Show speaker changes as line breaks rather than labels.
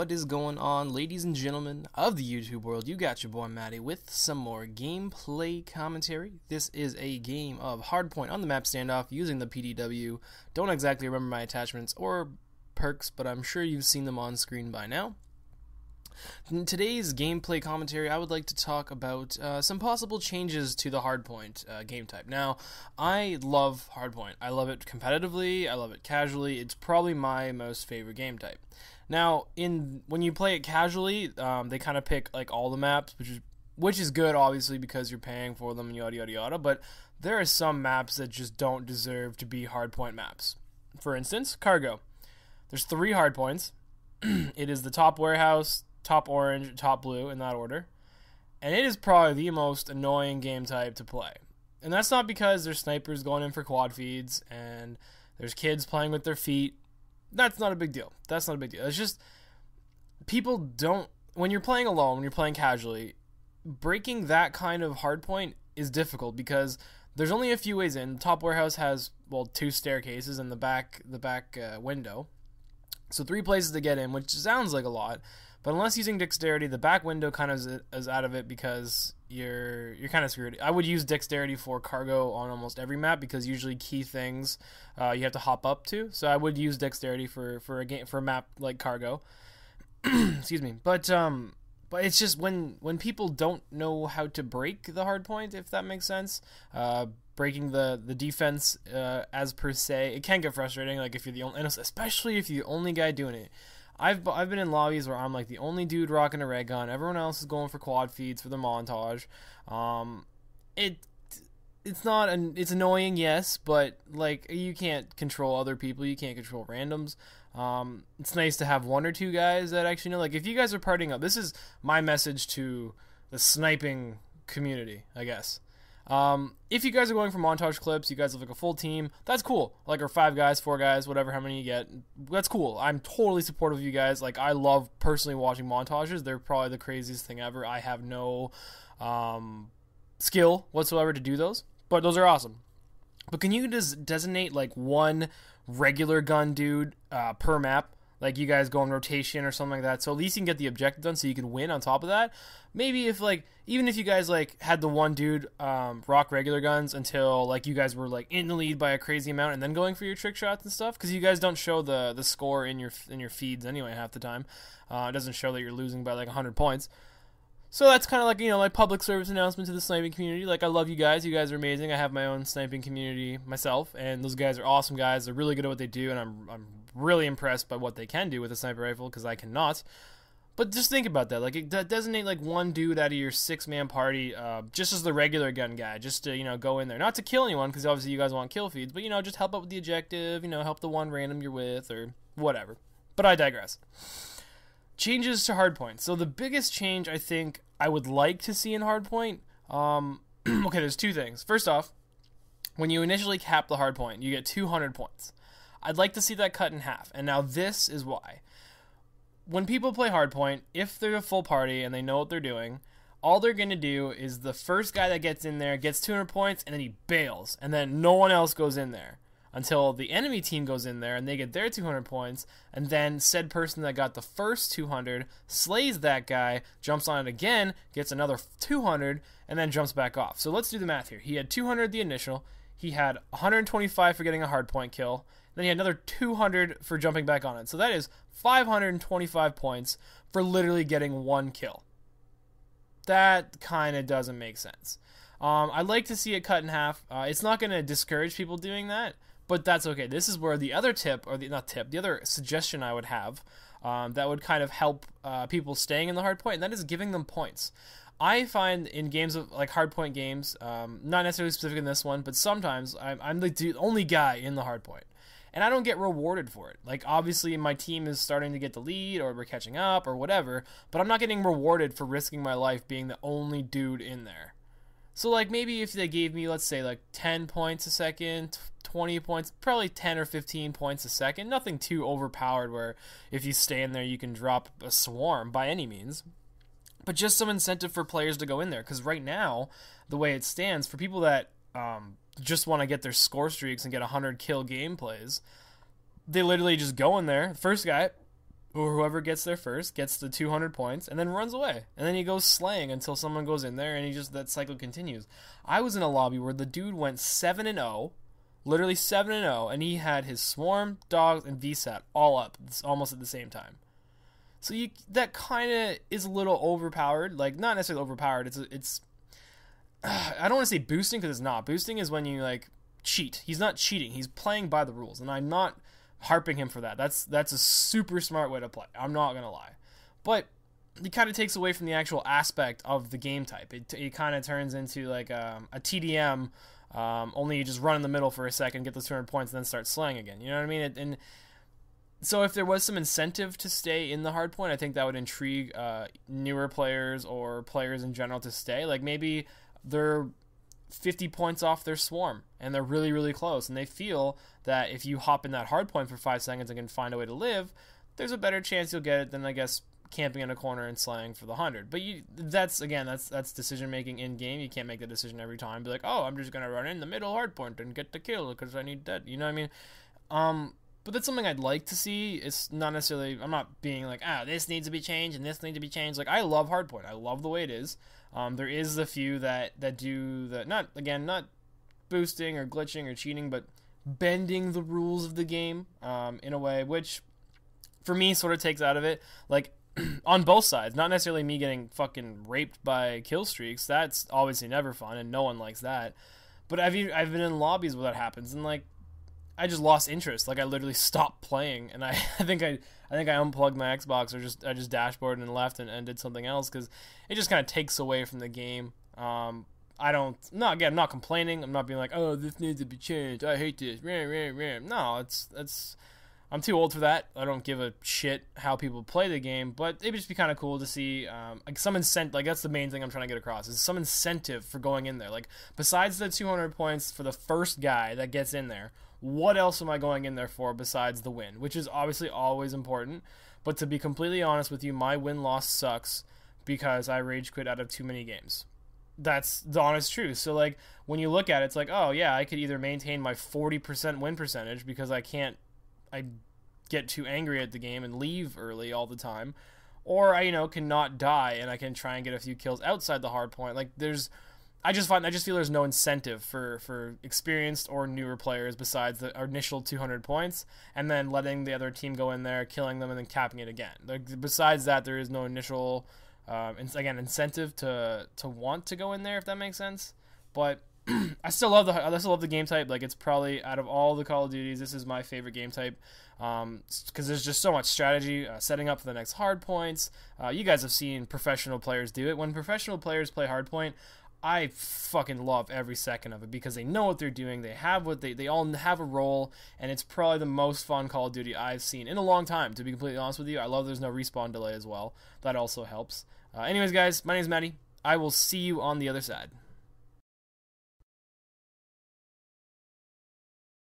What is going on, ladies and gentlemen of the YouTube world? You got your boy Matty with some more gameplay commentary. This is a game of Hardpoint on the map standoff using the PDW. Don't exactly remember my attachments or perks, but I'm sure you've seen them on screen by now. In today's gameplay commentary, I would like to talk about some possible changes to the Hardpoint game type. Now, I love Hardpoint. I love it competitively, I love it casually. It's probably my most favorite game type. Now, when you play it casually, they kind of pick like all the maps, which is good, obviously, because you're paying for them and yada yada yada. But there are some maps that just don't deserve to be Hardpoint maps. For instance, Cargo. There's 3 Hardpoints. It is the top warehouse, top orange, top blue, in that order. And it is probably the most annoying game type to play. And that's not because there's snipers going in for quad feeds and there's kids playing with their feet. That's not a big deal. That's not a big deal. It's just people don't, when you're playing alone, when you're playing casually, breaking that kind of hardpoint is difficult because there's only a few ways in. The top warehouse has, well, 2 staircases and the back window. So 3 places to get in, which sounds like a lot. But unless using dexterity, the back window kind of is out of it because you're kind of screwed. I would use dexterity for cargo on almost every map because usually key things you have to hop up to. So I would use dexterity for a map like cargo. Excuse me. But it's just when people don't know how to break the hard point, if that makes sense. Breaking the defense as per se, it can get frustrating. Like if you're the only, and especially if you're the only guy doing it. I've been in lobbies where I'm like the only dude rocking a red gun. Everyone else is going for quad feeds for the montage. It's annoying, yes, but like you can't control other people. You can't control randoms. It's nice to have 1 or 2 guys that actually know. Like if you guys are partying up, this is my message to the sniping community, I guess. If you guys are going for montage clips, you guys have like a full team, that's cool. Like, or 5 guys, 4 guys, whatever, how many you get, that's cool. I'm totally supportive of you guys. Like, I love personally watching montages. They're probably the craziest thing ever. I have no, skill whatsoever to do those, but those are awesome. But can you just designate like 1 regular gun dude, per map? Like you guys go in rotation or something like that, so at least you can get the objective done so you can win on top of that. Maybe if like, even if you guys like had the 1 dude rock regular guns until like you guys were like in the lead by a crazy amount and then going for your trick shots and stuff, because you guys don't show the score in your feeds anyway half the time. It doesn't show that you're losing by like 100 points. So that's kind of like, you know, my public service announcement to the sniping community. Like, I love you guys. You guys are amazing. I have my own sniping community myself, and those guys are awesome guys. They're really good at what they do, and I'm really impressed by what they can do with a sniper rifle because I cannot. But just think about that. Like, designate like 1 dude out of your 6-man party, just as the regular gun guy, just to, you know, go in there. Not to kill anyone, because obviously you guys want kill feeds, but, you know, just help out with the objective, you know, help the 1 random you're with, or whatever. But I digress. Changes to Hardpoint. So the biggest change I think I would like to see in Hardpoint, okay, there's 2 things. First off, when you initially cap the Hardpoint, you get 200 points. I'd like to see that cut in half, and now this is why. When people play Hardpoint, if they're a full party and they know what they're doing, all they're going to do is the first guy that gets in there gets 200 points, and then he bails, and then no one else goes in there until the enemy team goes in there and they get their 200 points, and then said person that got the first 200 slays that guy, jumps on it again, gets another 200, and then jumps back off. So let's do the math here. He had 200 the initial, he had 125 for getting a hardpoint kill, then he had another 200 for jumping back on it. So that is 525 points for literally getting 1 kill. That kind of doesn't make sense. I'd like to see it cut in half. It's not going to discourage people doing that, but that's okay. This is where the other tip, or the other suggestion I would have that would kind of help people staying in the hardpoint, and that is giving them points. I find in games of like hardpoint games, not necessarily specific in this one, but sometimes I'm the only guy in the hardpoint, and I don't get rewarded for it. Like, obviously my team is starting to get the lead, or we're catching up, or whatever, but I'm not getting rewarded for risking my life being the only dude in there. So, like, maybe if they gave me, let's say, like, 10 points a second, 20 points, probably 10 or 15 points a second. Nothing too overpowered where if you stay in there, you can drop a swarm by any means. But just some incentive for players to go in there. Because right now, the way it stands, for people that just want to get their score streaks and get 100 kill gameplays, they literally just go in there. First guy or whoever gets there first gets the 200 points and then runs away. And then he goes slaying until someone goes in there, and that cycle continues. I was in a lobby where the dude went 7-0, literally 7-0, and he had his swarm, dogs, and VSAT all up almost at the same time. So that kind of is a little overpowered. Like, not necessarily overpowered. It's I don't want to say boosting, because it's not. Boosting is when you, like, cheat. He's not cheating. He's playing by the rules, and I'm not harping him for that. That's a super smart way to play. I'm not going to lie. But it kind of takes away from the actual aspect of the game type. It kind of turns into, like, a TDM, only you just run in the middle for a second, get those 200 points, and then start slaying again. You know what I mean? And so if there was some incentive to stay in the hardpoint, I think that would intrigue newer players or players in general to stay. Like, maybe they're 50 points off their swarm and they're really, really close, and they feel that if you hop in that hardpoint for 5 seconds and can find a way to live, there's a better chance you'll get it than, I guess, camping in a corner and slaying for the 100. But that's decision making in game. You can't make the decision every time. Be like, oh, I'm just gonna run in the middle hardpoint and get the kill because I need that. You know what I mean? But that's something I'd like to see. It's not necessarily, I'm not being like, this needs to be changed and this needs to be changed. Like, I love Hardpoint. I love the way it is. There is a few that do that, not boosting or glitching or cheating, but bending the rules of the game in a way, which for me sort of takes out of it. Like, on both sides, not necessarily me getting fucking raped by kill streaks. That's obviously never fun, and no one likes that. But I've been in lobbies where that happens, and, like, I just lost interest. Like, I literally stopped playing, and I think I unplugged my Xbox, or I just dashboarded and left and did something else, because it just kind of takes away from the game. I'm not complaining. I'm not being like, oh, this needs to be changed. I hate this. No, it's I'm too old for that. I don't give a shit how people play the game, but it would just be kind of cool to see like some incentive. Like, that's the main thing I'm trying to get across, is some incentive for going in there. Like, besides the 200 points for the first guy that gets in there, what else am I going in there for besides the win? Which is obviously always important, but to be completely honest with you, my win-loss sucks because I rage quit out of too many games. That's the honest truth. So, like, when you look at it, it's like, oh yeah, I could either maintain my 40% win percentage because I get too angry at the game and leave early all the time, or I can not die and I can try and get a few kills outside the hard point. Like, I just feel there's no incentive for experienced or newer players besides the initial 200 points, and then letting the other team go in there, killing them, and then capping it again. Like, besides that, there is no initial incentive to want to go in there, if that makes sense. But I still love the game type. Like, it's probably, out of all the Call of Duties, this is my favorite game type, because there's just so much strategy, setting up for the next hard points. You guys have seen professional players do it. When professional players play hardpoint, I fucking love every second of it, because they know what they're doing. They have they all have a role, and it's probably the most fun Call of Duty I've seen in a long time, to be completely honest with you. I love there's no respawn delay as well. That also helps. Anyways, guys, my name's Matty. I will see you on the other side.